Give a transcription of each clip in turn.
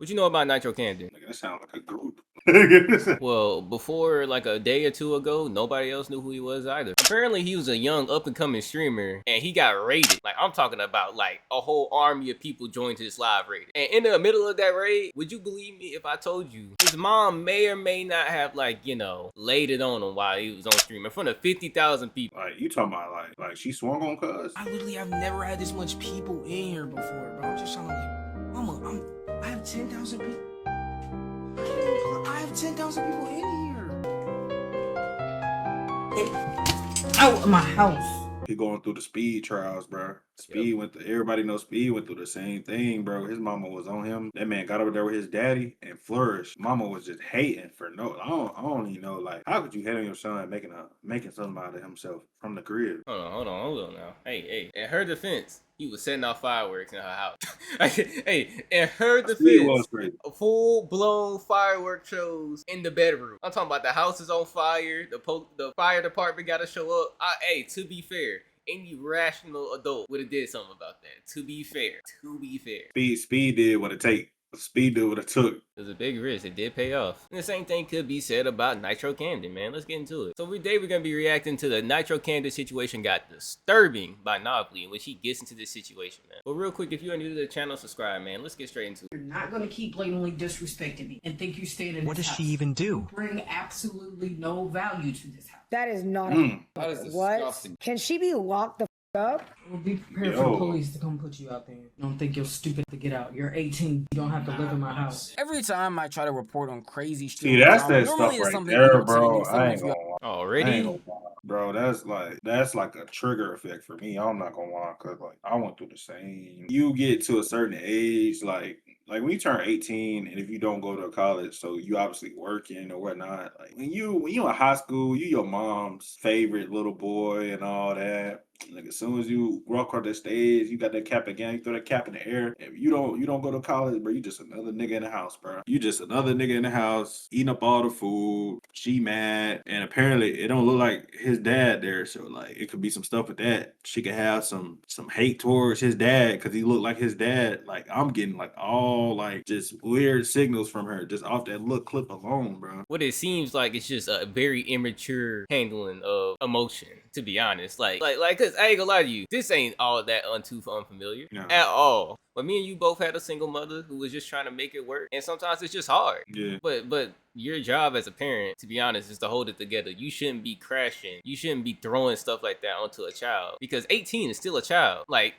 What you know about Nitro Camden? Like, that sounds like a group. Well, before like a day or two ago, nobody else knew who he was either. Apparently, he was a young up and coming streamer, and he got raided. Like I'm talking about, like a whole army of people joined his live raid. And in the middle of that raid, would you believe me if I told you his mom may or may not have laid it on him while he was on stream in front of 50,000 people? Like, you talking about like she swung on cuz? I literally have never had this much people in here before, bro. I'm just trying to like, mama, I have 10,000 people. I have 10,000 people in here. Out of my house. He going through the speed trials, bro. Speed went through, everybody knows Speed went through the same thing, bro. His mama was on him. That man got over there with his daddy and flourished. Mama was just hating for no. I don't even know, like, how could you hate on your son making something out of himself from the crib? Hold on now. Hey, in her defense, he was setting off fireworks in her house. Hey, in her defense, full-blown firework shows in the bedroom. I'm talking about the house is on fire. The fire department got to show up. To be fair, any rational adult would have did something about that. To be fair. Speed did what it take. Speed did what it took. It was a big risk. It did pay off. And the same thing could be said about Nitro Camden, man. Let's get into it. So today we're going to be reacting to the Nitro Camden situation got disturbing by Novelty, in which he gets into this situation, man. But real quick, if you are new to the channel, subscribe, man. Let's get straight into it. You're not going to keep blatantly disrespecting me and think you stayed in What this does house. she even do? You bring absolutely no value to this house. That is not That is what? disgusting. Can she be locked the up? Well, be prepared for the police to come put you out there. Don't think you're stupid to get out. You're 18. You don't have to live in my house. Every time I try to report on crazy shit, See, that's that stuff right there, bro. I ain't gonna lie. Already? Bro, that's like a trigger effect for me. I'm not gonna lie, cause like I went through the same. You get to a certain age, like when you turn 18, and if you don't go to college, so you obviously working or whatnot. Like when you in high school, you your mom's favorite little boy and all that. Like as soon as you walk across the stage, you got that cap again. You throw that cap in the air. If you don't go to college, bro, you just another nigga in the house, bro. You just another nigga in the house eating up all the food. She mad, and apparently it don't look like his dad there. So like it could be some stuff with that. She could have some hate towards his dad because he looked like his dad. Like I'm getting like all like just weird signals from her just off that little clip alone, bro. What it seems like it's just a very immature handling of emotion, to be honest. Like, cause I ain't gonna lie to you, this ain't all that unfamiliar at all. But me and you both had a single mother who was just trying to make it work, and sometimes it's just hard. Yeah. But your job as a parent, to be honest, is to hold it together. You shouldn't be crashing. You shouldn't be throwing stuff like that onto a child, because 18 is still a child. Like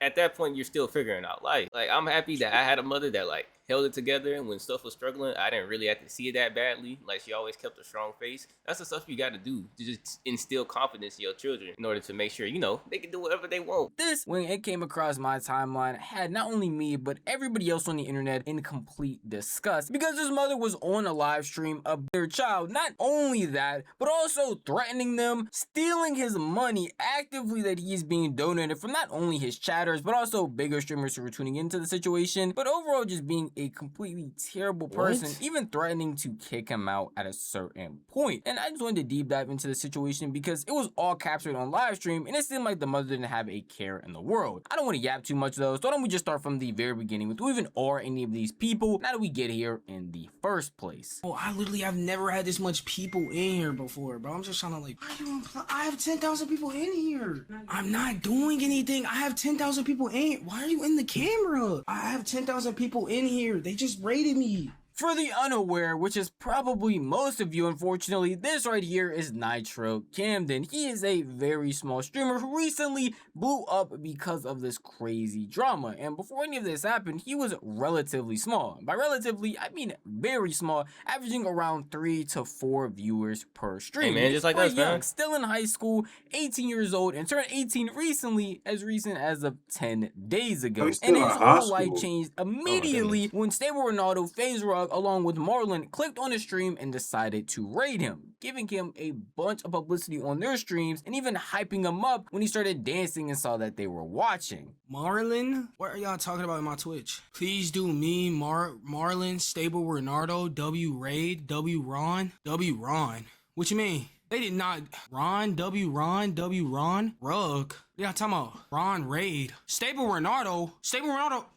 at that point, you're still figuring out life. Like I'm happy that I had a mother that like held it together, and when stuff was struggling, I didn't really have to see it that badly. Like she always kept a strong face. That's the stuff you got to do to just instill confidence in your children in order to make sure they can do whatever they want. This, when it came across my timeline, had not only me but everybody else on the internet in complete disgust because his mother was on a live stream of their child. Not only that, but also threatening them, stealing his money actively that he is being donated from not only his chatters but also bigger streamers who were tuning into the situation. But overall, just being a completely terrible person, even threatening to kick him out at a certain point. And I just wanted to deep dive into the situation because it was all captured on live stream and it seemed like the mother didn't have a care in the world. I don't want to yap too much though, so why don't we just start from the very beginning with who even are any of these people? How do we get here in the first place? Oh, I literally have never had this much people in here before, bro. I'm just trying to like, I have 10,000 people in here. I'm not doing anything. I have 10,000 people in. Why are you in the camera? I have 10,000 people in here. They just raided me. For the unaware, which is probably most of you, unfortunately, this right here is Nitro Camden. He is a very small streamer who recently blew up because of this crazy drama. And before any of this happened, he was relatively small. By relatively, I mean very small, averaging around 3 to 4 viewers per stream. Hey man, just like us, young, man. still in high school, 18 years old, and turned 18 recently, as recent as of 10 days ago. And his whole life changed immediately when stableronaldo, fazerug, along with Marlon, clicked on the stream and decided to raid him, giving him a bunch of publicity on their streams and even hyping him up when he started dancing and saw that they were watching. Marlon? What are y'all talking about in my Twitch? Please do me, Marlon, stableronaldo, W raid, W Ron. What you mean? They did not. W Ron, Rug. Yeah, talking about Ron raid. Stableronaldo?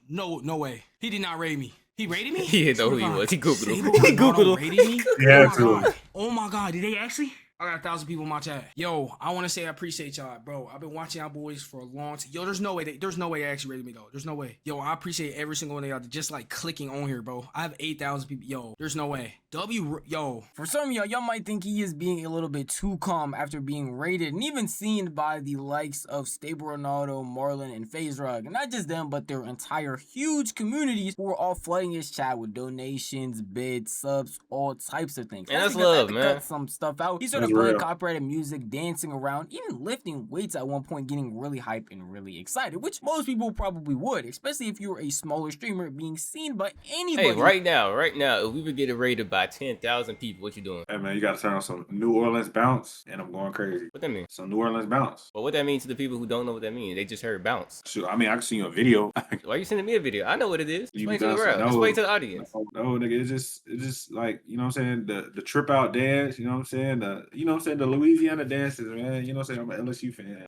No way. He did not raid me. He rated me? He didn't know who he Swear to was. He God. Googled him. Sable He Ronaldo Googled him. rated me? Yeah, Oh my too. God. Oh my God. Did they actually? I got 1,000 people in my chat. Yo, I want to say I appreciate y'all, bro. I've been watching y'all boys for a long time. Yo, there's no way they actually rated me though. There's no way. Yo, I appreciate every single one of y'all just like clicking on here, bro. I have 8,000 people. Yo, there's no way. Yo. For some of y'all might think he is being a little bit too calm after being rated and even seen by the likes of Stable Ronaldo, Marlon, and fazerug. And not just them, but their entire huge communities who are all flooding his chat with donations, bids, subs, all types of things. And that's because I had love, to man. cut some stuff out. He started That's playing real. copyrighted music, dancing around, even lifting weights at one point, getting really hyped and really excited, which most people probably would, especially if you're a smaller streamer being seen by anybody. Hey, right now, if we were getting rated by 10,000 people, what you doing? Hey man, you gotta turn on some New Orleans bounce, and I'm going crazy. What that mean? Some New Orleans bounce. Well, what that means to the people who don't know what that means? They just heard bounce. Shoot, I mean, I can see you a video. Why you sending me a video? I know what it is. You be Explain to the dancing. world. Explain to the audience. No, nigga, it's just like, you know what I'm saying, the trip out dance, you know what I'm saying, the Louisiana dances, man. You know what I'm saying? I'm an LSU fan.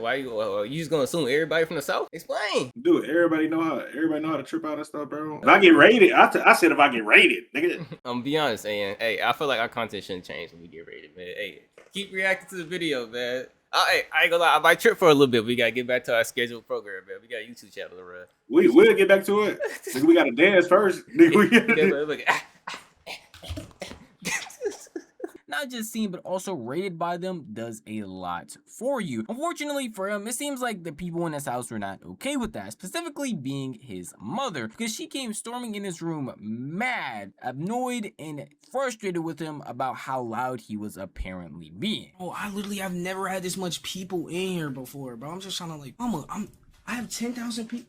Why you just gonna assume everybody from the South? Explain. Dude, everybody know how to trip out and stuff, bro. If I get rated, I said if I get rated, nigga. Be honest, and hey, I feel like our content shouldn't change when we get rated, man. Hey, keep reacting to the video, man. I ain't gonna lie, I might trip for a little bit. We gotta get back to our scheduled program, man. We got a YouTube channel to run. We'll get back to it. Nigga, we gotta dance first. Nigga, Look, Not just seen, but also rated by them does a lot for you. Unfortunately for him, it seems like the people in his house were not okay with that, specifically being his mother, because she came storming in his room mad, annoyed, and frustrated with him about how loud he was apparently being. Oh, I literally have never had this much people in here before, bro. I'm just trying to like, I have 10,000 people.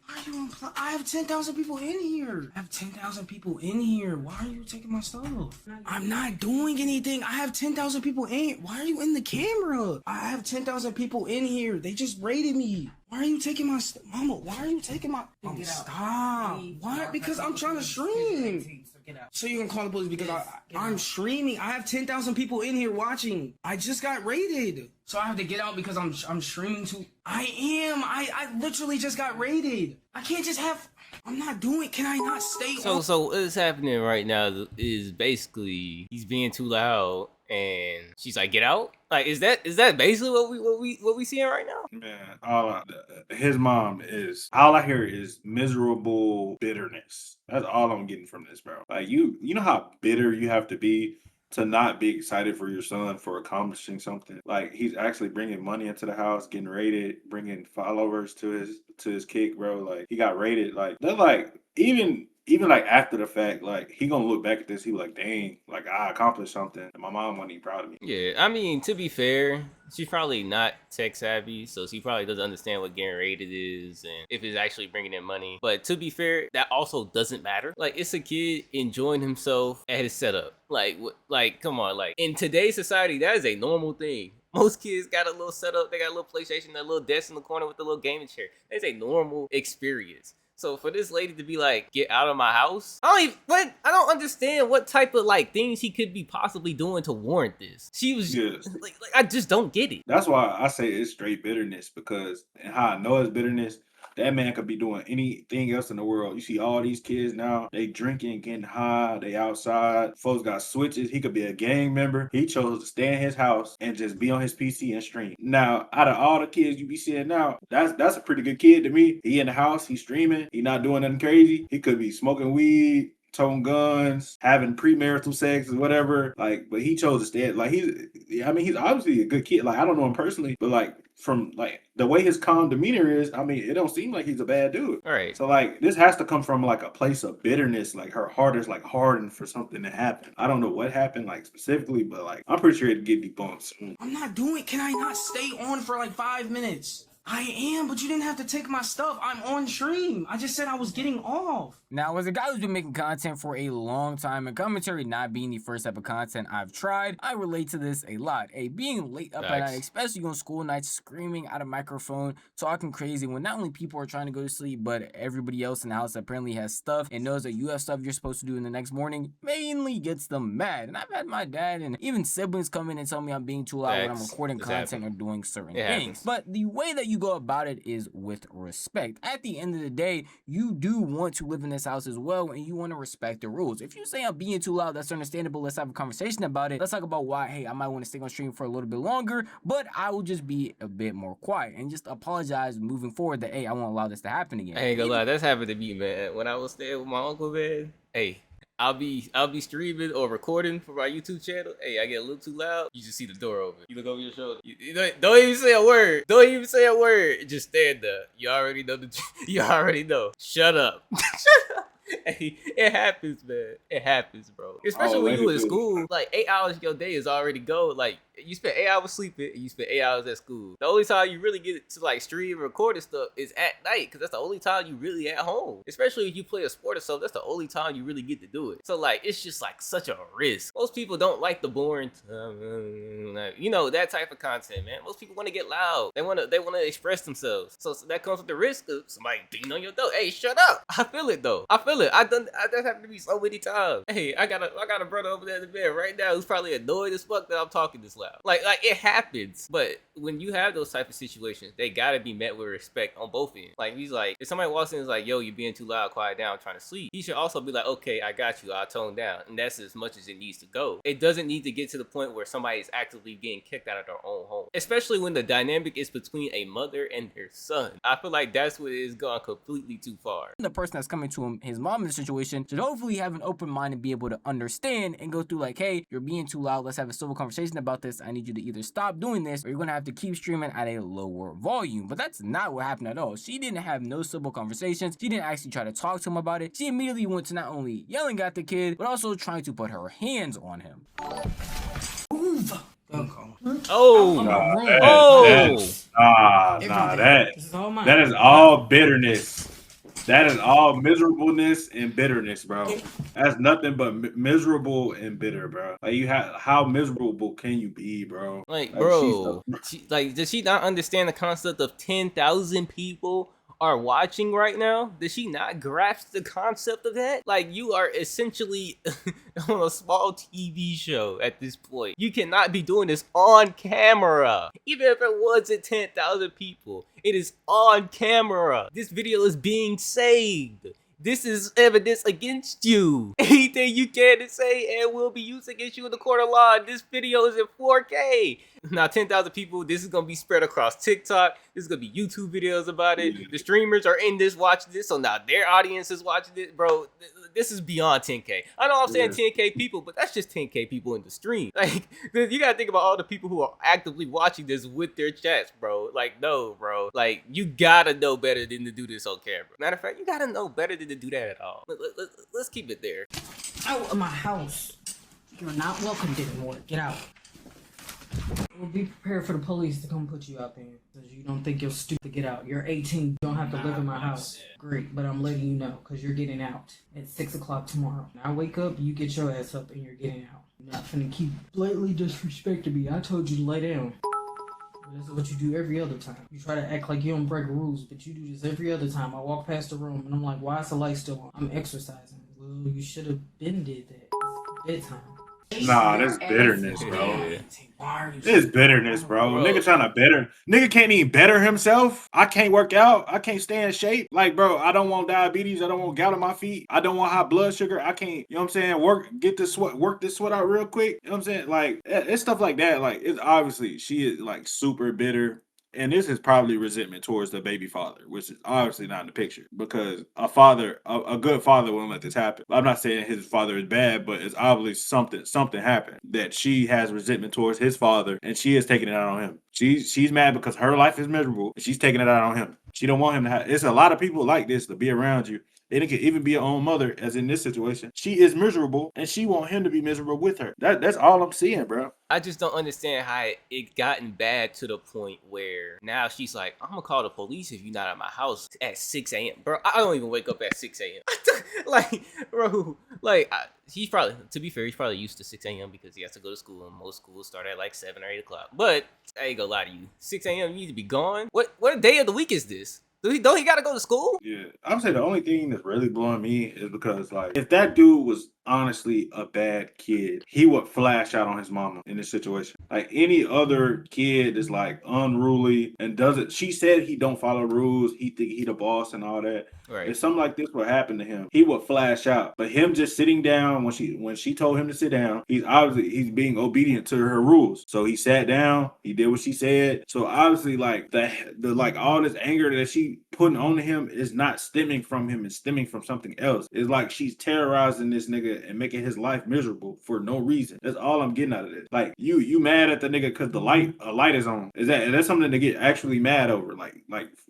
I have 10,000 people in here. I have 10,000 people in here. Why are you taking my stuff? I'm not doing anything. I have 10,000 people in here. Why are you in the camera? I have 10,000 people in here. They just rated me. Why are you taking my stuff? Mama, why are you taking my... Mama, stop. What? Because I'm trying to stream. So you can call the police because I'm streaming. I have 10,000 people in here watching. I just got raided. So I have to get out because I'm streaming too. I am. I literally just got raided. I can't just have... I'm not doing... Can I not stay on... So what's happening right now is basically he's being too loud and she's like, get out? Like, is that basically what we seeing right now? Man, his mom is... All I hear is miserable bitterness. That's all I'm getting from this, bro. Like, you know how bitter you have to be to not be excited for your son for accomplishing something. Like, he's actually bringing money into the house, getting rated, bringing followers to his kick, bro. Like, he got rated. Like, they're like, even like after the fact, like, he gonna look back at this, he like, dang, like, I accomplished something, and my mom wasn't even proud of me. Yeah, I mean, to be fair, she's probably not tech savvy, so she probably doesn't understand what getting rated is and if it's actually bringing in money. But to be fair, that also doesn't matter. Like, it's a kid enjoying himself at his setup. Like, come on, like, in today's society, that is a normal thing. Most kids got a little setup, they got a little PlayStation, a little desk in the corner with a little gaming chair. That's a normal experience. So for this lady to be like, get out of my house, I don't understand what type of like things he could be possibly doing to warrant this. She was like, I just don't get it. That's why I say it's straight bitterness, because and how I know it's bitterness, that man could be doing anything else in the world. You see all these kids now, they drinking, getting high, they outside. Folks got switches. He could be a gang member. He chose to stay in his house and just be on his PC and stream. Now, out of all the kids you be seeing now, that's a pretty good kid to me. He in the house, he streaming, he not doing nothing crazy. He could be smoking weed, towing guns, having premarital sex or whatever. Like, but he chose to stay. Like, he's obviously a good kid. Like, I don't know him personally, but like, from like the way his calm demeanor is, I mean, it don't seem like he's a bad dude. All right. So like, this has to come from like a place of bitterness. Like, her heart is like hardened for something to happen. I don't know what happened like specifically, but like, I'm pretty sure it'd get debunked soon. I'm not doing... Can I not stay on for like 5 minutes? I am, but you didn't have to take my stuff. I'm on stream. I just said I was getting off. Now, as a guy who's been making content for a long time, and commentary not being the first type of content I've tried, I relate to this a lot. Being late up at night, especially on school nights, screaming at a microphone, talking crazy when not only people are trying to go to sleep, but everybody else in the house apparently has stuff and knows that you have stuff you're supposed to do in the next morning, mainly gets them mad. And I've had my dad and even siblings come in and tell me I'm being too loud when I'm recording content or doing certain things. But the way that you go about it is with respect. At the end of the day, you do want to live in this this house as well, and you want to respect the rules. If you say I'm being too loud, that's understandable. Let's have a conversation about it. Let's talk about why, hey, I might want to stay on stream for a little bit longer, but I will just be a bit more quiet and just apologize moving forward that, hey, I won't allow this to happen again. I ain't gonna lie, that's happened to me, man. When I was staying with my uncle, man, hey, I'll be streaming or recording for my YouTube channel. Hey, I get a little too loud. You just see the door open. You look over your shoulder. You don't even say a word. Don't even say a word. Just stand there. You already know you already know. Shut up. Shut up. Hey, it happens, man. It happens, bro. Especially when you in school. Like 8 hours of your day is already go. Like you spend 8 hours sleeping and you spend 8 hours at school. The only time you really get to like stream and record and stuff is at night, because that's the only time you really at home. Especially if you play a sport or something, that's the only time you really get to do it. So like it's just like such a risk. Most people don't like the boring, you know, that type of content, man. Most people want to get loud. They want to express themselves. So that comes with the risk of somebody beating on your door. Hey, shut up. I feel it though. I feel it. That happened to me so many times. Hey, I got a brother over there in the bed right now who's probably annoyed as fuck that I'm talking this loud. Like it happens. But when you have those type of situations, they gotta be met with respect on both ends. Like he's like, if somebody walks in and is like, yo, you're being too loud, quiet down, I'm trying to sleep, he should also be like, okay, I got you, I'll tone down. And that's as much as it needs to go. It doesn't need to get to the point where somebody is actively getting kicked out of their own home. Especially when the dynamic is between a mother and their son. I feel like that's what is gone completely too far. The person that's coming to him, his mom in the situation, should hopefully have an open mind and be able to understand and go through like, hey, you're being too loud. Let's have a civil conversation about this. I need you to either stop doing this or you're going to have to keep streaming at a lower volume. But that's not what happened at all. She didn't have no civil conversations. She didn't actually try to talk to him about it. She immediately went to not only yelling at the kid, but also trying to put her hands on him. Move. Oh, that is all bitterness. That is all miserableness and bitterness, bro. That's nothing but miserable and bitter, bro. Like how miserable can you be, bro? Like bro, does she not understand the concept of 10,000 people are watching right now? Does she not grasp the concept of that? Like, you are essentially on a small TV show at this point. You cannot be doing this on camera. Even if it wasn't 10,000 people, it is on camera. This video is being saved. This is evidence against you. Anything you can say and will be used against you in the court of law. This video is in 4K. Now, 10,000 people, this is going to be spread across TikTok. This is going to be YouTube videos about it. The streamers are in this, watching this. So now their audience is watching it. Bro, this is beyond 10K. I know I'm saying 10K people, but that's just 10K people in the stream. Like, you got to think about all the people who are actively watching this with their chats, bro. Like, no, bro. Like, you got to know better than to do this on camera. Matter of fact, you got to know better than to do that at all. Let's keep it there. Out of my house. You're not welcome anymore. Get out. Well, be prepared for the police to come put you out there. Because you don't think you're stupid to get out. You're 18. You don't have to live in my house. Great, but I'm letting you know. Because you're getting out at 6 o'clock tomorrow. When I wake up, you get your ass up and you're getting out. You're not finna keep blatantly disrespecting me. I told you to lay down. This is what you do every other time. You try to act like you don't break rules, but you do this every other time. I walk past the room and I'm like, why is the light still on? I'm exercising. Well, you should have been did that. It's bedtime. Nah, that's bitterness, bro. This bitterness, bro. Nigga trying to better. Nigga can't even better himself. I can't work out. I can't stay in shape. Like, bro, I don't want diabetes. I don't want gout in my feet. I don't want high blood sugar. I can't, you know what I'm saying? Work this sweat out real quick. You know what I'm saying? Like, it's stuff like that. Like, it's obviously, she is like super bitter. And this is probably resentment towards the baby father, which is obviously not in the picture, because a good father wouldn't let this happen. I'm not saying his father is bad, but it's obviously something happened that she has resentment towards his father, and she is taking it out on him. She's mad because her life is miserable, and she's taking it out on him. She don't want him to have. It's a lot of people like this to be around you. And it could even be your own mother, as in this situation. She is miserable, and she want him to be miserable with her. That's all I'm seeing, bro. I just don't understand how it gotten bad to the point where now she's like, I'm gonna call the police if you're not at my house at 6 a.m. Bro, I don't even wake up at 6 a.m. Like, bro, like, he's probably, to be fair, he's probably used to 6 a.m. because he has to go to school, and most schools start at like 7 or 8 o'clock. But I ain't gonna lie to you, 6 a.m. you need to be gone. What day of the week is this? Don't he gotta go to school? Yeah, I would say the only thing that's really blowing me is because, like, if that dude was honestly a bad kid, he would flash out on his mama in this situation. Like any other kid is like unruly and doesn't. She said he don't follow rules. He think he the boss and all that. Right. If something like this would happen to him, he would flash out. But him just sitting down when she told him to sit down, he's being obedient to her rules. So he sat down, he did what she said. So obviously like the like all this anger that she putting on him is not stemming from him, it's stemming from something else. It's like she's terrorizing this nigga and making his life miserable for no reason. That's all I'm getting out of this. Like you mad at the nigga because a light is on. Is that something to get actually mad over? Like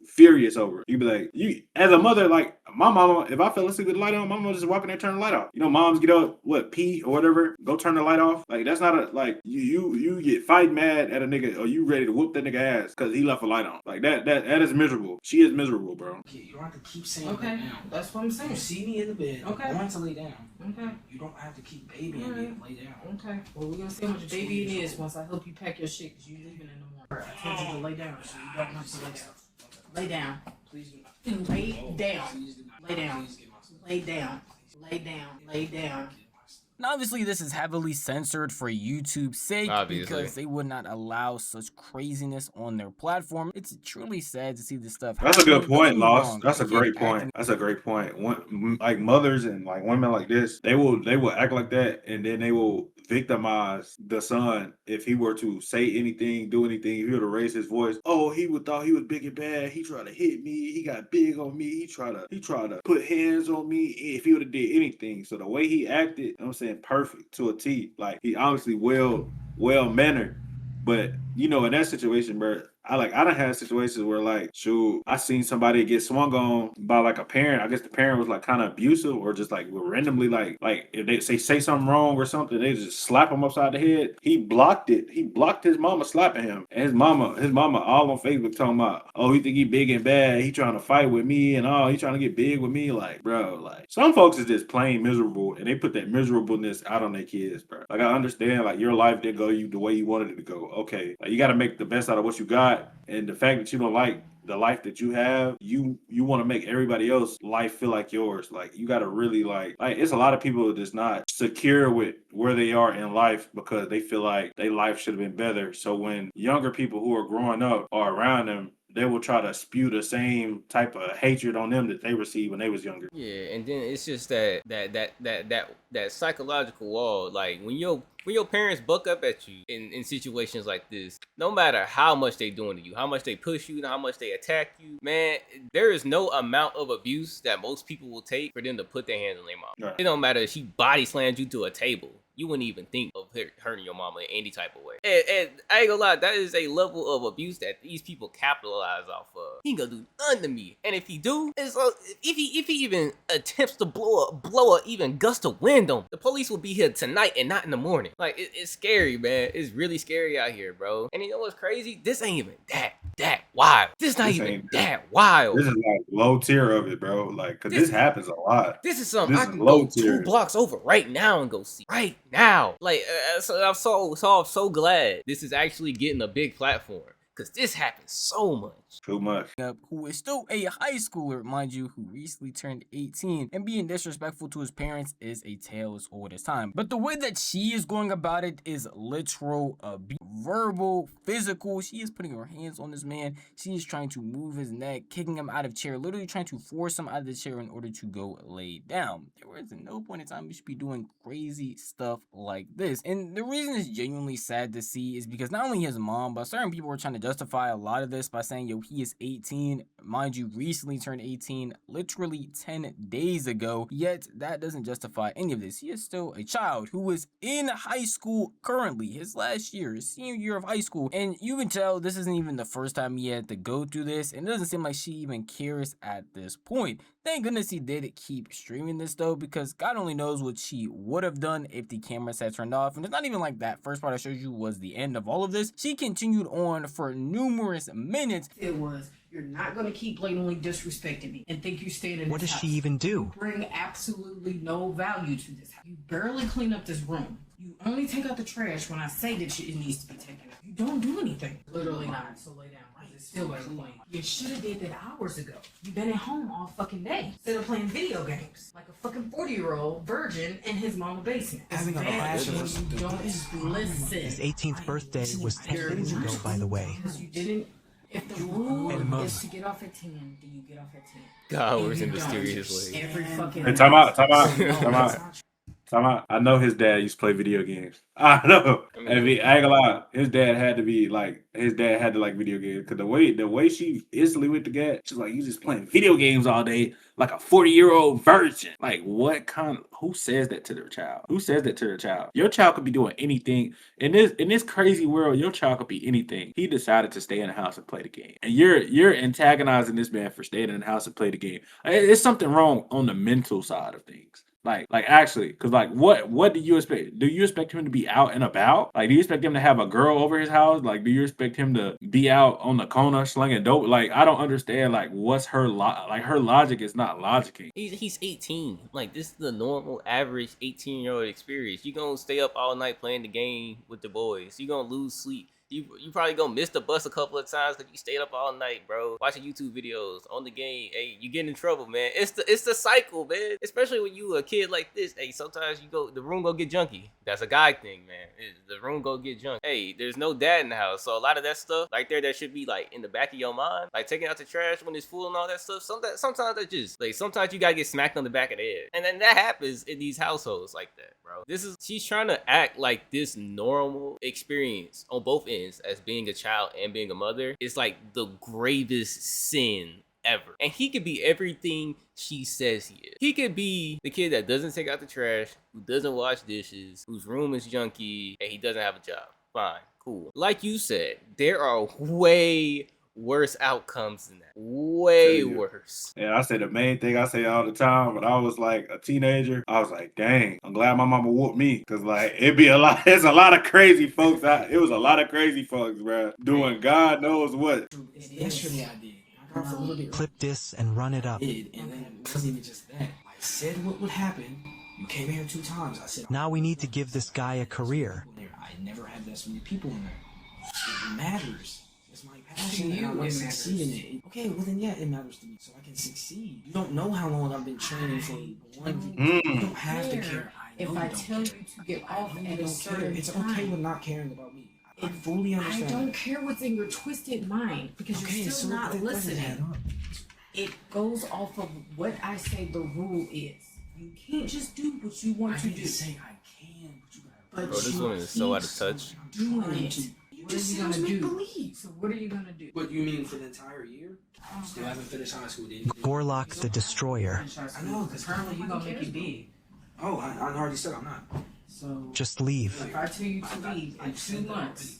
furious over. You be like, you as a mother, like my mama, if I fell asleep with the light on, my mama just walk in there, turn the light off. You know, moms get up, pee or whatever, go turn the light off. Like that's not a like you get fight mad at a nigga or you ready to whoop that nigga ass because he left a light on. Like that is miserable. She is miserable, bro. Okay, you don't have to keep saying Okay, lay down. that's what I'm saying. You see me in the bed. Okay. I want to lay down. Okay, You don't have to keep babying me and lay down. okay. Well, we're gonna see how much baby it is once I help you pack your shit because you leaving in the morning. I told you to lay down, so you don't have to lay down. Lay down. Please do not. Lay down. Please do not. Lay down. Please get my stuff. Lay down. Lay down. Lay down. And obviously, this is heavily censored for YouTube's sake Obviously. because they would not allow such craziness on their platform. It's truly sad to see this stuff. That's a good happening. point, Don't get me Lost. wrong, That's a kids great acting point. That's a great point. Like mothers and like women like this, they will act like that, and then they will victimize the son if he were to say anything, do anything. If he were to raise his voice, oh, he would thought he was big and bad. He tried to hit me. He got big on me. He tried to put hands on me. If he would have did anything, so the way he acted, you know what I'm saying, perfect to a T. Like he obviously well mannered, but you know, in that situation, bro, I done had situations where like, shoot, I seen somebody get swung on by like a parent. I guess the parent was like kind of abusive or just like randomly like if they say something wrong or something, they just slap him upside the head. He blocked it. He blocked his mama slapping him. And his mama all on Facebook talking about, oh, he think he big and bad. He trying to fight with me and he trying to get big with me. Like, bro, like some folks is just plain miserable and they put that miserableness out on their kids, bro. Like I understand like your life didn't go the way you wanted it to go. Okay. Like you got to make the best out of what you got. And the fact that you don't like the life that you have, you want to make everybody else life feel like yours. Like you got to really like it's a lot of people that's not secure with where they are in life because they feel like their life should have been better. So when younger people who are growing up are around them, they will try to spew the same type of hatred on them that they received when they was younger. Yeah, and then it's just that psychological wall. Like when your parents buck up at you in situations like this, no matter how much they doing to you, how much they push you, and how much they attack you, man, there is no amount of abuse that most people will take for them to put their hands on their mom. Right. It don't matter if she body slams you to a table. You wouldn't even think of hurting your mama in any type of way. And I ain't gonna lie, that is a level of abuse that these people capitalize off of. He ain't gonna do nothing to me. And if he do, if he even attempts to blow a even gust of wind on him, the police will be here tonight and not in the morning. Like, it's scary, man. It's really scary out here, bro. And you know what's crazy? This ain't even that wild. This not even that wild. This is like low tier of it, bro. Like, cause this happens a lot. This is something This I is can low go tier. 2 blocks over right now and go see. Right now. Like, I'm so glad this is actually getting a big platform. Because this happens so much. Too much. Who is still a high schooler, mind you, who recently turned 18, and being disrespectful to his parents is a tale as old as time. But the way that she is going about it is literal abuse, verbal, physical. She is putting her hands on this man. She is trying to move his neck, kicking him out of chair, literally trying to force him out of the chair in order to go lay down. There was no point in time you should be doing crazy stuff like this. And the reason it's genuinely sad to see is because not only his mom, but certain people were trying to justify a lot of this by saying, yo, he is 18, mind you, recently turned 18 literally 10 days ago, yet that doesn't justify any of this. He is still a child who is in high school currently, his last year, his senior year of high school, and you can tell this isn't even the first time he had to go through this, and it doesn't seem like she even cares at this point. Thank goodness he did keep streaming this though, because God only knows what she would have done if the cameras had turned off. And it's not even like that first part I showed you was the end of all of this. She continued on for numerous minutes. It was, you're not going to keep blatantly disrespecting me and think you stayed in this What does house. she even do? You bring absolutely no value to this house. You barely clean up this room. You only take out the trash when I say that it needs to be taken out. You don't do anything. Literally not. So lay down. It's still playing. You should have did that hours ago. You've been at home all fucking day instead of playing video games like a fucking 40-year-old virgin in his mama's basement. Having a passion for You don't listen. His 18th birthday was 10 days ago, by the way. Because you didn't. If the rule is to get off at 10, then you get off at 10. God, And works you in don't. mysterious ways. Every fucking Hey, time out. night. Time out. I know his dad used to play video games. I know. I mean- I ain't gonna lie. His dad had to like video games because the way she instantly went to get, she's like, you just playing video games all day like a 40-year-old virgin. Like, what kind of, who says that to their child? Who says that to their child? Your child could be doing anything in this crazy world. Your child could be anything. He decided to stay in the house and play the game, and you're antagonizing this man for staying in the house and play the game. It's something wrong on the mental side of things. Like actually, because like what do you expect? Do you expect him to be out and about? Like, do you expect him to have a girl over his house? Like, do you expect him to be out on the corner slinging dope? Like, I don't understand. Like, what's her her logic is not logicking. He's 18. Like, this is the normal, average 18-year-old experience. You gonna stay up all night playing the game with the boys. You gonna lose sleep. You probably gonna miss the bus a couple of times because you stayed up all night, bro, watching YouTube videos on the game. Hey, you get in trouble, man. It's the cycle, man. Especially when you a kid like this. Hey, sometimes the room go get junky. That's a guy thing, man. The room go get junky. Hey, there's no dad in the house, so a lot of that stuff right there that should be like in the back of your mind, like taking out the trash when it's full and all that stuff. Sometimes that just like sometimes you gotta get smacked on the back of the head, and then that happens in these households like that, bro. She's trying to act like this normal experience on both ends as being a child and being a mother is like the gravest sin ever. And he could be everything she says he is. He could be the kid that doesn't take out the trash, who doesn't wash dishes, whose room is junky, and he doesn't have a job. Fine, cool. Like you said, there are way worse outcomes than that. Way worse. Yeah, I say the main thing I say all the time when I was like a teenager, I was like, dang, I'm glad my mama whooped me. Cause like it's a lot of crazy folks it was a lot of crazy folks, bro, doing God knows what. Yesterday I did. I got a little bit Clip this and run it up. and then it wasn't even just that. I said what would happen. You came here 2 times. I said Now we need to give this guy a career. I never had that many people in there. It matters. It's my passion, To and I you, want it to succeed in it. Okay, well then, yeah, it matters to me, so I can succeed. You don't know how long I've been training for one. You don't have to care. I know If I you tell don't you care. to get off I at know you a don't care. certain It's time, okay with not caring about me. I fully understand. I don't that. care what's in your twisted mind because Okay, you're so still not that doesn't add listening. up. It goes off of what I say the rule is. You can't just do what you want I to didn't do. say I can, but you gotta. But Bro, this you woman is so out of keep touch. doing it. You What are just you gonna sounds do? make-believe. So what are you gonna do? What you mean for the entire year? Still haven't finished high school, did you? Borlock the Destroyer. I know, because Apparently you gonna make it big. Oh, I already said I'm not. So Just leave. if I tell you to leave in 2 months,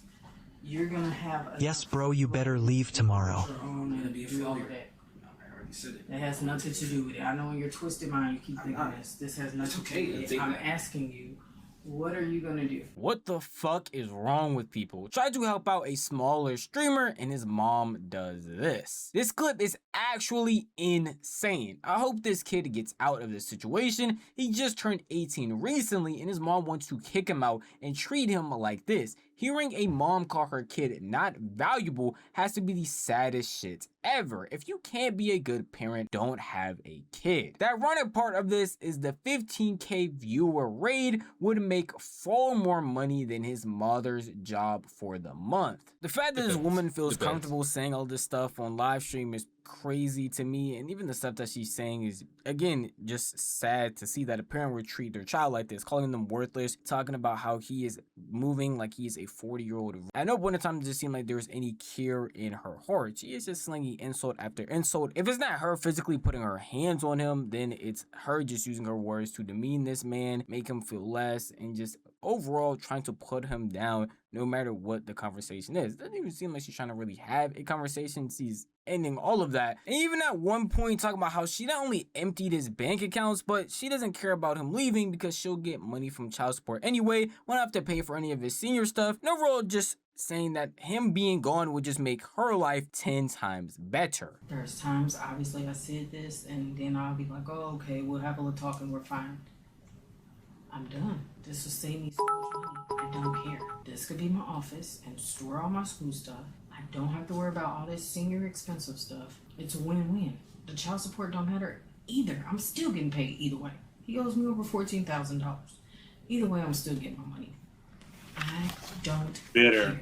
you're gonna have a Yes, bro, you better leave tomorrow. own gonna be a do all of failure. that. I already said it. That has nothing to do with it. I know in your twisted mind you keep I'm thinking not. this. This has nothing okay to to do with think it. I'm that. asking you, what are you gonna do? What the fuck is wrong with people? Try to help out a smaller streamer and his mom does this. This clip is actually insane. I hope this kid gets out of this situation. He just turned 18 recently and his mom wants to kick him out and treat him like this. Hearing a mom call her kid not valuable has to be the saddest shit ever. If you can't be a good parent, don't have a kid. The ironic part of this is the 15K viewer raid would make far more money than his mother's job for the month. The fact that this woman feels comfortable saying all this stuff on live stream is crazy to me, and even the stuff that she's saying is, again, just sad to see that a parent would treat their child like this, calling them worthless, talking about how he is moving like he is a 40-year-old. At no point in time does it seem like there's any care in her heart. She is just slinging insult after insult. If it's not her physically putting her hands on him, then it's her just using her words to demean this man, make him feel less, and just overall trying to put him down no matter what the conversation is. It doesn't even seem like she's trying to really have a conversation. She's ending all of that. And even at one point talking about how she not only emptied his bank accounts, but she doesn't care about him leaving because she'll get money from child support anyway, won't have to pay for any of his senior stuff. And overall, just saying that him being gone would just make her life 10 times better. There's times, obviously, I said this, and then I'll be like, oh, okay, we'll have a little talk and we're fine. I'm done. This will save me so much money. I don't care. This could be my office and store all my school stuff. I I don't have to worry about all this senior expensive stuff. It's a win-win. The child support don't matter either. I'm still getting paid either way. He owes me over $14,000. Either way, I'm still getting my money. I don't care.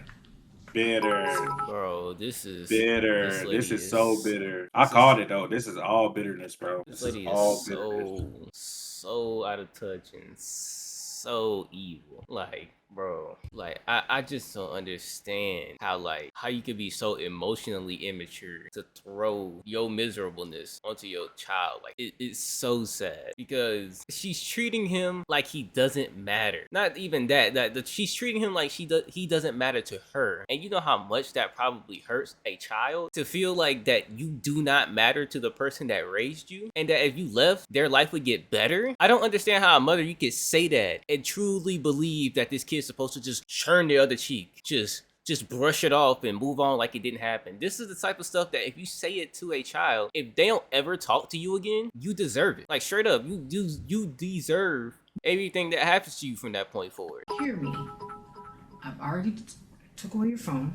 Bitter. Bro, this is Bitter. this This lady is so is- bitter. I this called is- it though. This is all bitterness, bro. This This is lady all is bitterness. so out of touch and so evil. Like, bro, like I just don't understand how you could be so emotionally immature to throw your miserableness onto your child. Like, it's so sad because she's treating him like he doesn't matter. Not even that she's treating him like he doesn't matter to her. And you know how much that probably hurts a child to feel like that you do not matter to the person that raised you, and that if you left, their life would get better. I don't understand how a mother, you could say that and truly believe that this kid's supposed to just turn the other cheek, just brush it off and move on like it didn't happen. This is the type of stuff that if you say it to a child, if they don't ever talk to you again, you deserve it. Like, straight up, you deserve everything that happens to you from that point forward. Hear me. I've already took away your phone.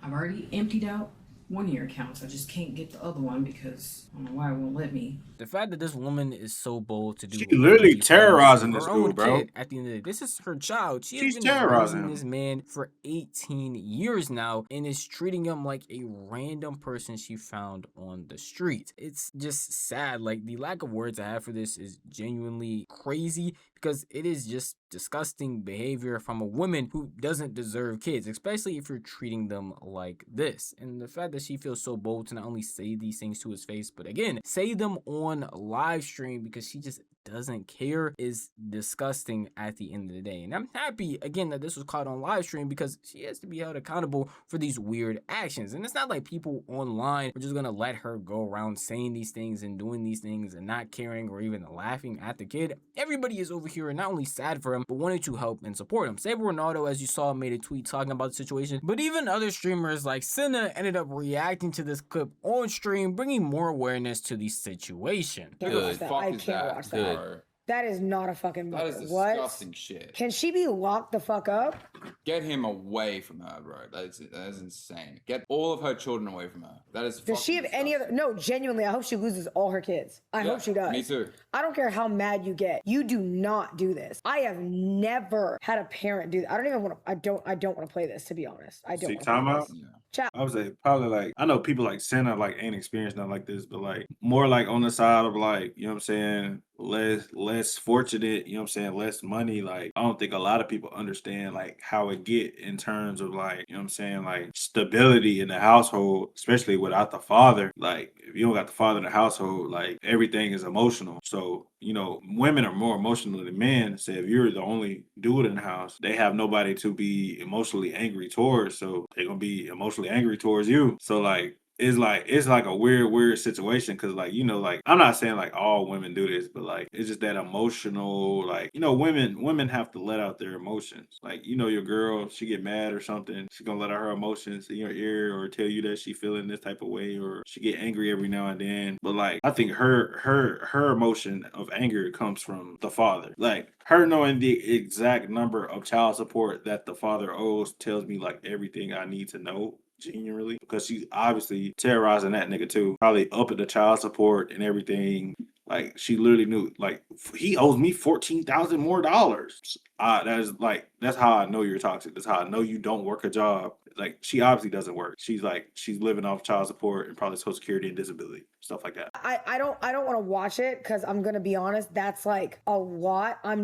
I've already emptied out one of your accounts. I just can't get the other one because I don't know why it won't let me. The fact that this woman is so bold to do She literally these things terrorizing for this her own dude, bro. kid, at the end of the day, this is her child. She has She's been terrorizing raising him. this man for 18 years now and is treating him like a random person she found on the street. It's just sad. Like, the lack of words I have for this is genuinely crazy because it is just disgusting behavior from a woman who doesn't deserve kids, especially if you're treating them like this. And the fact that she feels so bold to not only say these things to his face, but again, say them on live stream because she just doesn't care is disgusting at the end of the day. And I'm happy again that this was caught on live stream because she has to be held accountable for these weird actions. And it's not like people online are just gonna let her go around saying these things and doing these things and not caring or even laughing at the kid. Everybody is over here not only sad for him but wanting to help and support him. stableronaldo, as you saw, made a tweet talking about the situation, but even other streamers like Cinna ended up reacting to this clip on stream, bringing more awareness to the situation. Can't Good. watch that. I can't watch that. Good. That is not a fucking That mother. is What? disgusting shit. Can she be locked the fuck up? Get him away from her, bro. That is insane. Get all of her children away from her. That is. Does she have fucking any other? disgusting. No, genuinely, I hope she loses all her kids. I Yeah, hope she does. Me too. I don't care how mad you get. You do not do this. I have never had a parent do that. I don't even want to. I don't want to play this, to be honest. I don't. See, wanna time play out. this. Yeah. Chat. I would say probably like I know people like Cinna like ain't experienced nothing like this, but like more like on the side of like, you know what I'm saying, less fortunate, you know what I'm saying, less money. Like I don't think a lot of people understand like how it get in terms of like, you know what I'm saying, like stability in the household, especially without the father. Like if you don't got the father in the household, like everything is emotional. So, you know, women are more emotional than men. So if you're the only dude in the house, they have nobody to be emotionally angry towards. So they're gonna be emotionally angry towards you. So like it's like a weird situation because like, you know, like I'm not saying like all women do this, but like it's just that emotional, like, you know, women have to let out their emotions. Like, you know, your girl, she get mad or something, she's gonna let out her emotions in your ear or tell you that she feeling this type of way, or she get angry every now and then. But like I think her emotion of anger comes from the father. Like her knowing the exact number of child support that the father owes tells me like everything I need to know genuinely, because she's obviously terrorizing that nigga too, probably up at the child support and everything. Like she literally knew like he owes me $14,000 more. That is like that's how I know you're toxic. That's how I know you don't work a job. Like she obviously doesn't work. She's living off child support and probably Social Security and disability, stuff like that. I don't want to watch it because I'm gonna be honest, that's like a lot. I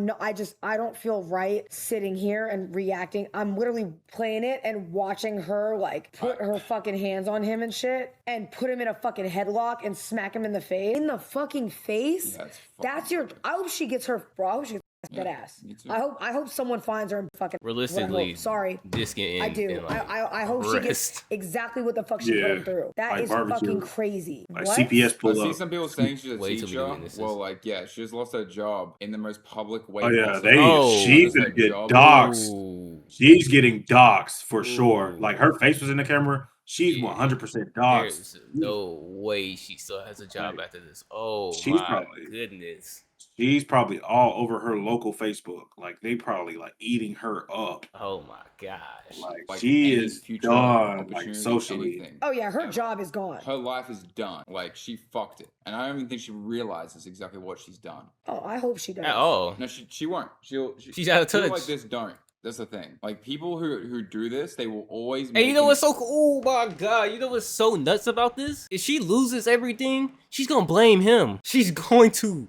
don't feel right sitting here and reacting. I'm literally playing it and watching her like put her fucking hands on him and shit and put him in a fucking headlock and smack him in the face. In the fucking face? Yeah, it's That's your I hope she gets her bro. I hope she gets dead ass. me too. I hope someone finds her and fucking Realistically, sorry. this can end I do. in, like, I hope she gets arrest. exactly what the fuck she put Yeah. him through. That Like is barbecue. fucking crazy. Like What? CPS I pull see up. some people saying she's a Way too many teacher. witnesses. Well, like, yeah, she just lost her job in the most public way Oh yeah, possible. she's That is gonna her get job. doxxed. Ooh. She's getting doxxed for sure. Ooh. Like her face was in the camera. She's Yeah. 100% dogs. There's no way she still has a job Like, after this. Oh she's my probably goodness. she's probably all over her local Facebook. Like they probably like eating her up. Oh my gosh. Like Like she any is future done, like opportunity, socially. anything. Oh yeah, her ever. job is gone. Her life is done. Like she fucked it, and I don't even think she realizes exactly what she's done. Oh, I hope she does. At all. No, she won't. She's out of People touch. like this don't. That's the thing. Like people who do this, they will always. Hey, you make know an what's so cool? Oh my god, you know what's so nuts about this? If she loses everything, she's gonna blame him. She's going to.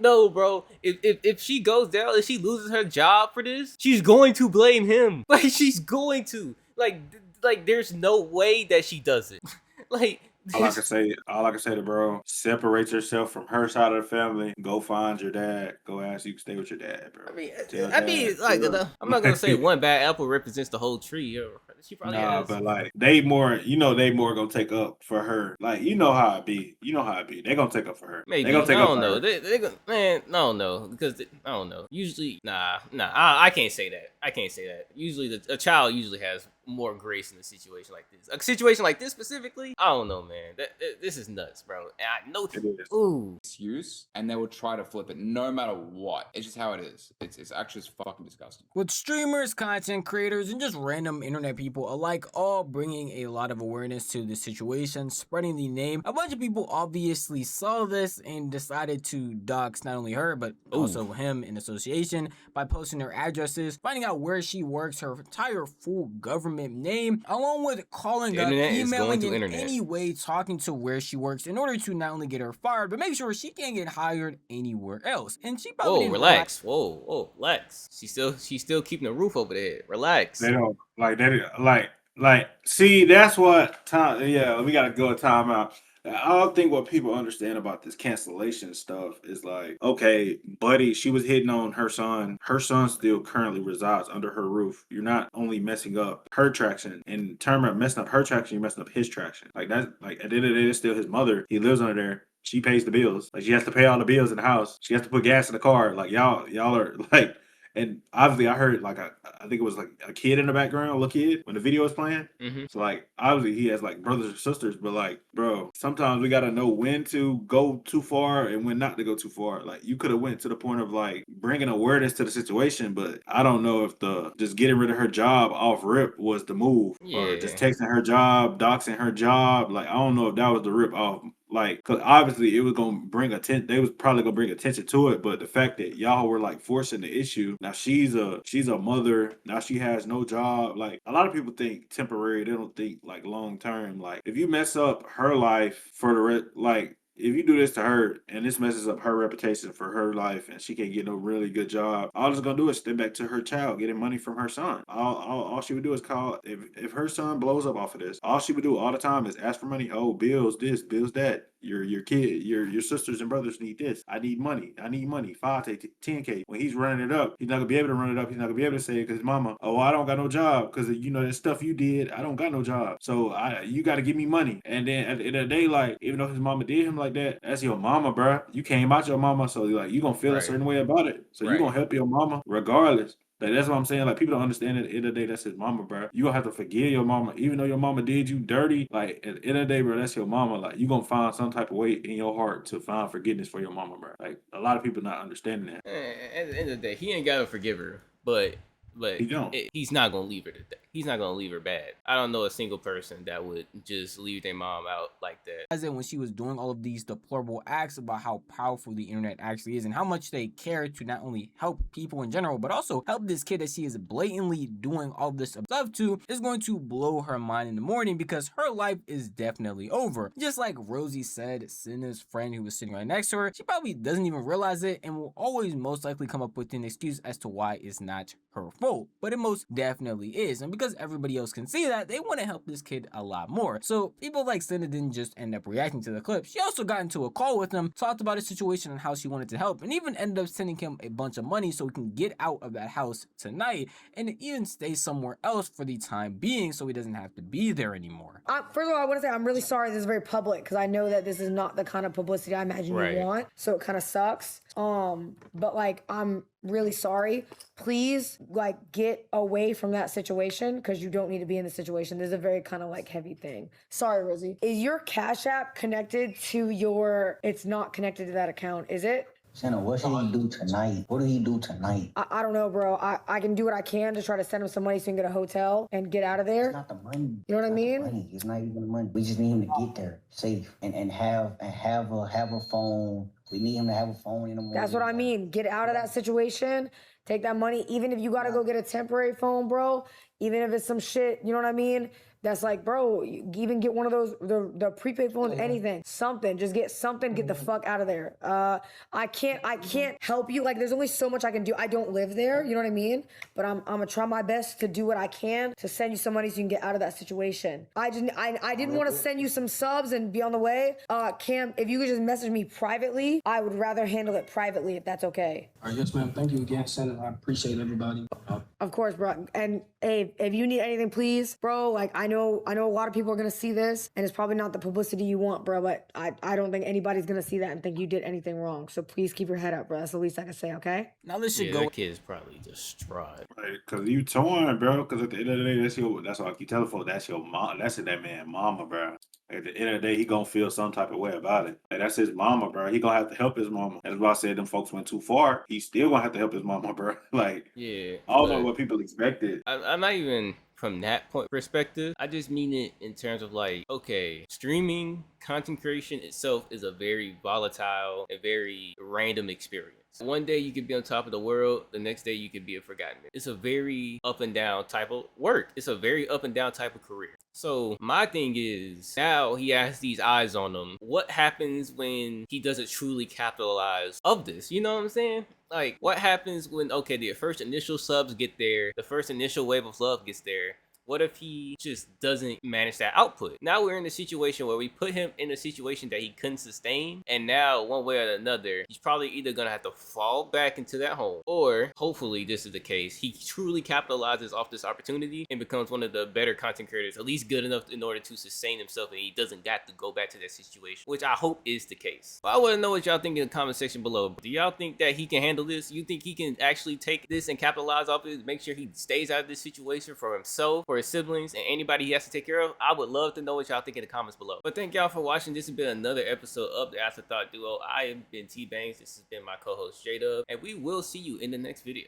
No, bro. If she goes down, if she loses her job for this, she's going to blame him. Like, she's going to. Like there's no way that she does it. Like, All I can say to bro, separate yourself from her side of the family. Go find your dad. Go ask you can stay with your dad, bro. Tell dad, like, tell- I'm not gonna say one bad apple represents the whole tree. She probably Nah, has. but like they more gonna take up for her. Like you know how it be. You know how it be. They gonna take up for her. Maybe. They gonna take I up don't for know. her. They gonna, man, I don't know. Because, I don't know. Usually, I can't say that. I can't say that. Usually, a child usually has more grace in a situation like this. A situation like this specifically, I don't know, man. This is nuts, bro. And I know. It is. Ooh. excuse, and they will try to flip it no matter what. It's just how it is. It's actually just fucking disgusting. With streamers, content creators, and just random internet people alike all bringing a lot of awareness to the situation, spreading the name, a bunch of people obviously saw this and decided to dox not only her, but also him in association by posting their addresses, finding out where she works, her entire full government name, along with calling The up, internet is going emailing, to in internet. any way talking to where she works in order to not only get her fired, but make sure she can't get hired anywhere else. And she probably Whoa, didn't relax. Whoa, relax. She's still keeping a roof over their head. Relax. They don't like they like. See, that's what time. Yeah, we gotta go a timeout. I don't think what people understand about this cancellation stuff is like, okay, buddy, she was hitting on her son. Her son still currently resides under her roof. You're not only messing up her traction. In terms of messing up her traction, you're messing up his traction. Like that's like at the end of the day, it's still his mother. He lives under there. She pays the bills. Like she has to pay all the bills in the house. She has to put gas in the car. Like y'all are like. And obviously, I heard like I think it was like a kid in the background, a little kid, when the video was playing. Mm-hmm. So like obviously he has like brothers or sisters, but like bro, sometimes we gotta know when to go too far and when not to go too far. Like you could have went to the point of like bringing awareness to the situation, but I don't know if the just getting rid of her job off rip was the move, or just Yeah. texting her job, doxing her job. Like I don't know if that was the rip off. Like, cause obviously it was gonna bring attention. They was probably gonna bring attention to it, but the fact that y'all were like forcing the issue. Now she's a mother. Now she has no job. Like a lot of people think temporary. They don't think like long term. Like if you mess up her life for like. If you do this to her and this messes up her reputation for her life and she can't get no really good job, all it's gonna do is step back to her child getting money from her son. All she would do is call if her son blows up off of this, all she would do all the time is ask for money. Oh, bills this, bills that. Your kid, your sisters and brothers need this. I need money. 5K, 10K. When he's running it up, he's not gonna be able to run it up. He's not gonna be able to say it because mama, oh, I don't got no job because you know that stuff you did. I don't got no job, so you got to give me money. And then at the end of the day, like even though his mama did him like that, that's your mama, bruh. You came out your mama, so like you gonna feel a Right. certain way about it. So you Right. gonna help your mama regardless. Like that's what I'm saying. Like people don't understand. At the end of the day, that's his mama, bro. You gonna have to forgive your mama, even though your mama did you dirty. Like at the end of the day, bro, that's your mama. Like you gonna find some type of way in your heart to find forgiveness for your mama, bro. Like a lot of people not understanding that. At the end of the day, he ain't gotta forgive her, but He don't. he's not gonna leave her today. He's not gonna leave her bad. I don't know a single person that would just leave their mom out like that. As in when she was doing all of these deplorable acts about how powerful the internet actually is and how much they care to not only help people in general, but also help this kid that she is blatantly doing all this stuff to, is going to blow her mind in the morning because her life is definitely over. Just like Rosie said, Cinna's friend who was sitting right next to her, she probably doesn't even realize it and will always most likely come up with an excuse as to why it's not her fault, but it most definitely is. And because everybody else can see that, they want to help this kid a lot more. So people like Cinna didn't just end up reacting to the clip. She also got into a call with him, talked about his situation and how she wanted to help, and even ended up sending him a bunch of money so he can get out of that house tonight and even stay somewhere else for the time being so he doesn't have to be there anymore. First of all, I want to say I'm really sorry this is very public because I know that this is not the kind of publicity I imagine Right. you want. So it kind of sucks. But like, I'm really sorry. Please, like, get away from that situation because you don't need to be in the situation. This is a very kind of like heavy thing. Sorry, Rosie. Is your Cash App connected to your? It's not connected to that account, is it? Cinna, what should he do tonight? What do he do tonight? I don't know, bro. I can do what I can to try to send him some money so he can get a hotel and get out of there. It's not the money. You know what I It's not the mean? money. It's not even the money. We just need him to get there safe and have a phone. We need him to have a phone in the morning. That's what I mean. Get out of that situation. Take that money. Even if you gotta go get a temporary phone, bro. Even if it's some shit, you know what I mean? That's like, bro, you even get one of those, the prepaid phones, anything, something, just get something, get the fuck out of there. I can't help you. Like, there's only so much I can do. I don't live there, you know what I mean? But I'm gonna try my best to do what I can to send you some money so you can get out of that situation. I didn't want to send you some subs and be on the way. Cam, if you could just message me privately, I would rather handle it privately if that's okay. All right, yes, ma'am. Thank you again, Senator. I appreciate everybody. Of course, bro. And hey, if you need anything, please, bro. Like, I know a lot of people are gonna see this, and it's probably not the publicity you want, bro. But I don't think anybody's gonna see that and think you did anything wrong. So please keep your head up, bro. That's the least I can say. Okay? Now this should Yeah, go. that kid's probably distraught. Like, cause you torn, bro. Cause at the end of the day, that's what I keep telling folks. That's your mom. That's that man, mama, bro. At the end of the day, he gonna feel some type of way about it. Like, that's his mama, bro. He gonna have to help his mama. That's why I said them folks went too far. He still gonna have to help his mama, bro. Like, Yeah, I don't know but what people expected. I'm not even from that point perspective. I just mean it in terms of like, okay, streaming content creation itself is a very volatile and very random experience. One day you could be on top of the world, the next day you could be a forgotten man. It's a very up and down type of work. It's a very up and down type of career. So my thing is, now he has these eyes on him. What happens when he doesn't truly capitalize of this? You know what I'm saying? Like, what happens when, okay, the first initial subs get there, the first initial wave of love gets there, What if he just doesn't manage that output? Now we're in a situation where we put him in a situation that he couldn't sustain, and now one way or another, he's probably either gonna have to fall back into that hole, or hopefully this is the case, he truly capitalizes off this opportunity and becomes one of the better content creators, at least good enough in order to sustain himself, and he doesn't got to go back to that situation, which I hope is the case. But I want to know what y'all think in the comment section below. Do y'all think that he can handle this? You think he can actually take this and capitalize off it, make sure he stays out of this situation for himself, for his siblings, and anybody he has to take care of? I would love to know what y'all think in the comments below. But thank y'all for watching. This has been another episode of the Afterthought Duo. I have been T-Bangs. This has been my co-host J-Dub, and we will see you in the next video.